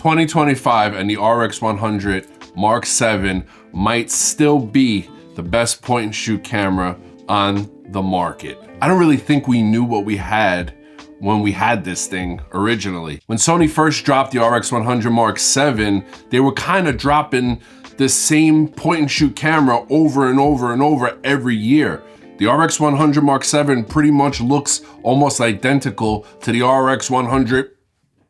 2025 and the RX100 Mark VII might still be the best point and shoot camera on the market. I don't really think we knew what we had when we had this thing originally. When Sony first dropped the RX100 Mark VII, they were kind of dropping the same point and shoot camera over and over and over every year. The RX100 Mark VII pretty much looks almost identical to the RX100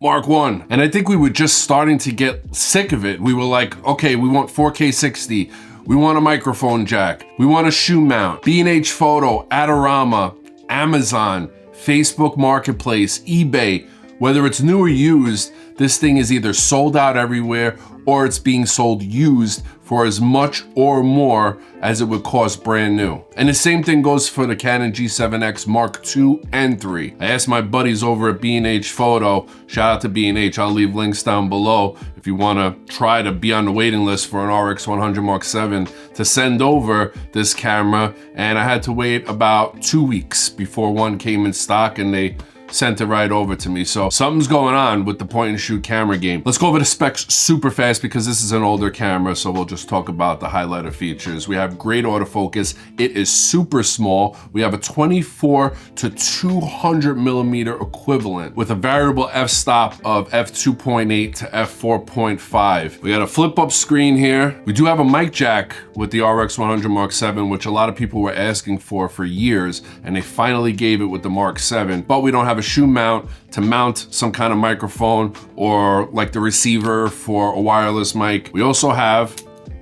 Mark I. And I think we were just starting to get sick of it. We were like, okay, we want 4K 60. We want a microphone jack. We want a shoe mount. B&H Photo, Adorama, Amazon, Facebook Marketplace, eBay. Whether it's new or used, this thing is either sold out everywhere or it's being sold used for as much or more as it would cost brand new. And the same thing goes for the Canon G7X Mark II and III. I asked my buddies over at B&H Photo, shout out to B&H, I'll leave links down below if you wanna try to be on the waiting list for an RX100 Mark VII to send over this camera. And I had to wait about 2 weeks before one came in stock and they sent it right over to me. So something's going on with the point and shoot camera game. Let's go over the specs super fast because this is an older camera, so we'll just talk about the highlighter features. We have great autofocus. It is super small. We have a 24 to 200 millimeter equivalent with a variable f-stop of f2.8 to f4.5. We got a flip up screen here. We do have a mic jack with the RX100 Mark VII, which a lot of people were asking for years, and they finally gave it with the Mark VII, but we don't have a shoe mount to mount some kind of microphone or like the receiver for a wireless mic. We also have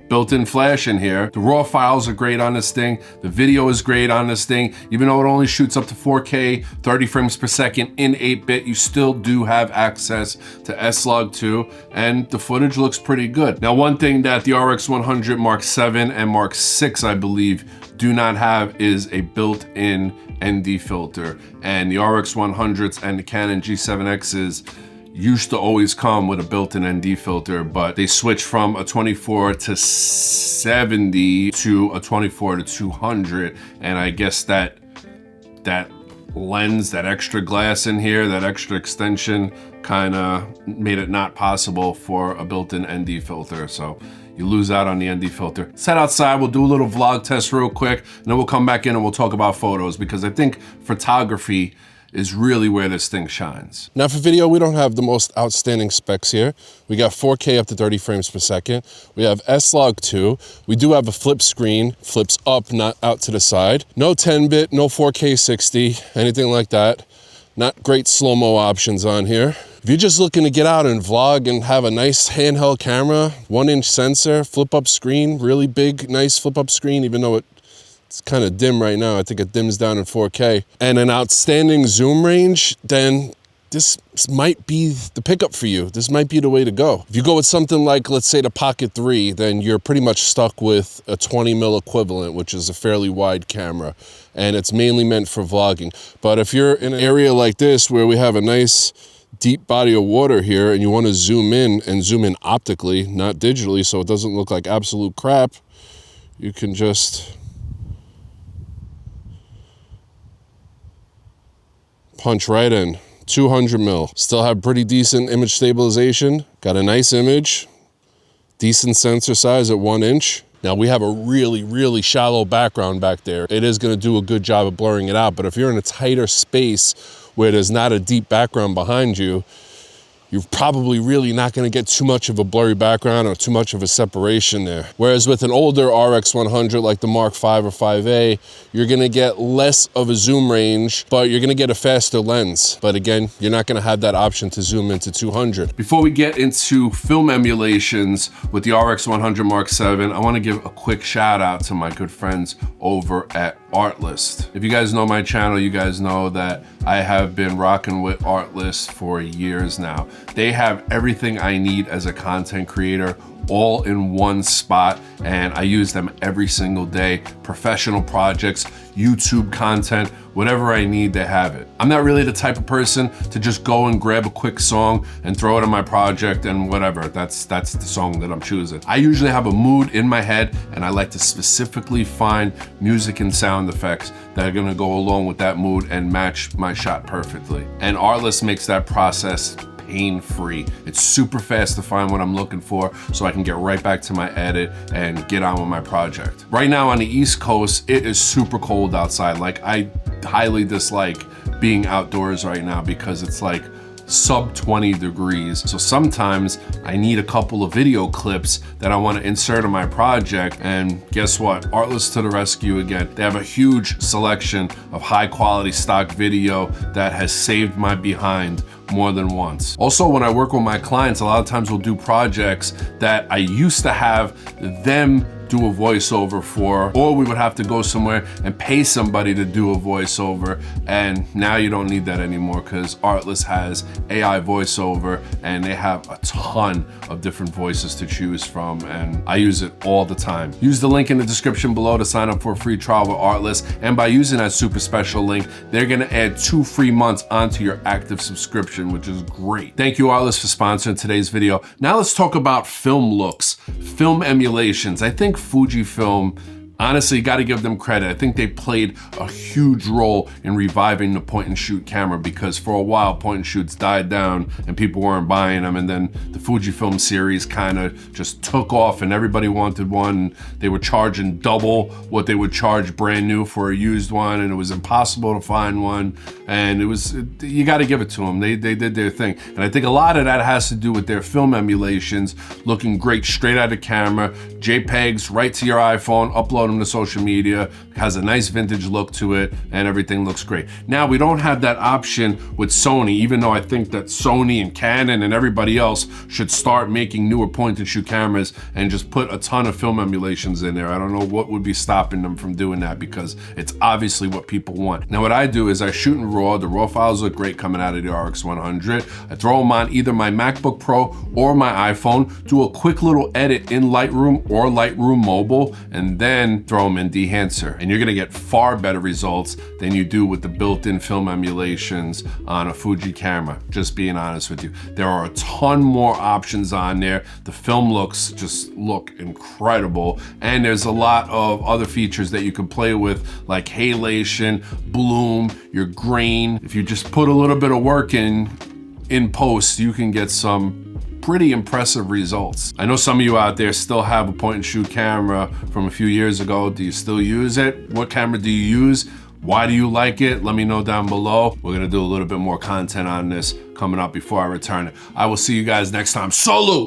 built-in flash in here. The raw files are great on this thing. The video is great on this thing. Even though it only shoots up to 4K, 30 frames per second in 8-bit, you still do have access to S-Log 2, and the footage looks pretty good. Now, one thing that the RX100 Mark VII and Mark VI, I believe, do not have is a built-in ND filter, and the RX100s and the Canon G7Xs used to always come with a built-in ND filter, but they switched from a 24 to 70 to a 24 to 200, and I guess that lens, that extra glass in here, that extra extension kind of made it not possible for a built-in ND filter, so you lose out on the ND filter. Let's head outside, we'll do a little vlog test real quick, and then we'll come back in and we'll talk about photos, because I think photography is really where this thing shines. Now for video, we don't have the most outstanding specs here. We got 4K up to 30 frames per second. We have S-Log 2. We do have a flip screen, flips up, not out to the side. No 10-bit, no 4K 60, anything like that. Not great slow-mo options on here. If you're just looking to get out and vlog and have a nice handheld camera, 1-inch sensor, flip-up screen, really big, nice flip-up screen, even though it's kind of dim right now. I think it dims down in 4K. And an outstanding zoom range, then this might be the pickup for you. This might be the way to go. If you go with something like, let's say the Pocket 3, then you're pretty much stuck with a 20 mil equivalent, which is a fairly wide camera. And it's mainly meant for vlogging. But if you're in an area like this where we have a nice deep body of water here and you want to zoom in optically, not digitally, so it doesn't look like absolute crap, you can just punch right in. 200 mil. Still have pretty decent image stabilization. Got a nice image. Decent sensor size at 1 inch. Now we have a really, really shallow background back there. It is going to do a good job of blurring it out, but if you're in a tighter space where there's not a deep background behind you, you're probably really not going to get too much of a blurry background or too much of a separation there. Whereas with an older RX100 like the Mark V or 5A, you're going to get less of a zoom range, but you're going to get a faster lens. But again, you're not going to have that option to zoom into 200. Before we get into film emulations with the RX100 Mark VII, I want to give a quick shout out to my good friends over at Artlist. If you guys know my channel, you guys know that I have been rocking with Artlist for years now. They have everything I need as a content creator all in one spot, and I use them every single day. Professional projects, YouTube content, whatever I need, they have it. I'm not really the type of person to just go and grab a quick song and throw it in my project and whatever. That's the song that I'm choosing. I usually have a mood in my head, and I like to specifically find music and sound effects that are gonna go along with that mood and match my shot perfectly. And Artlist makes that process pain-free. It's super fast to find what I'm looking for, so I can get right back to my edit and get on with my project. Right now on the East Coast, it is super cold outside. Like, I highly dislike being outdoors right now because it's like sub 20 degrees. So sometimes I need a couple of video clips that I want to insert in my project, and guess what? Artlist to the rescue again. They have a huge selection of high quality stock video that has saved my behind more than once. Also, when I work with my clients, a lot of times we'll do projects that I used to have them do a voiceover for, or we would have to go somewhere and pay somebody to do a voiceover, and now you don't need that anymore because Artlist has AI voiceover and they have a ton of different voices to choose from, and I use it all the time. Use the link in the description below to sign up for a free trial with Artlist, and by using that super special link, they're gonna add 2 free months onto your active subscription, which is great. Thank you, Artlist, for sponsoring today's video. Now let's talk about film looks, film emulations. I think Fujifilm, honestly, got to give them credit. I think they played a huge role in reviving the point and shoot camera, because for a while point and shoots died down and people weren't buying them, and then the Fujifilm series kind of just took off and everybody wanted one. They were charging double what they would charge brand new for a used one, and it was impossible to find one, and you got to give it to them. They did their thing, and I think a lot of that has to do with their film emulations looking great straight out of camera, JPEGs right to your iPhone, upload them to social media, has a nice vintage look to it, and everything looks great. Now, we don't have that option with Sony, even though I think that Sony and Canon and everybody else should start making newer point and shoot cameras and just put a ton of film emulations in there. I don't know what would be stopping them from doing that, because it's obviously what people want. Now, what I do is I shoot in RAW. The RAW files look great coming out of the RX100. I throw them on either my MacBook Pro or my iPhone, do a quick little edit in Lightroom or Lightroom Mobile, and then throw them in Dehancer. And you're gonna get far better results than you do with the built-in film emulations on a Fuji camera, just being honest with you. There are a ton more options on there. The film looks just look incredible, and there's a lot of other features that you can play with, like halation, bloom, your grain. If you just put a little bit of work in post, you can get some pretty impressive results. I know some of you out there still have a point and shoot camera from a few years ago. Do you still use it? What camera do you use? Why do you like it? Let me know down below. We're gonna do a little bit more content on this coming up before I return it. I will see you guys next time. Salute!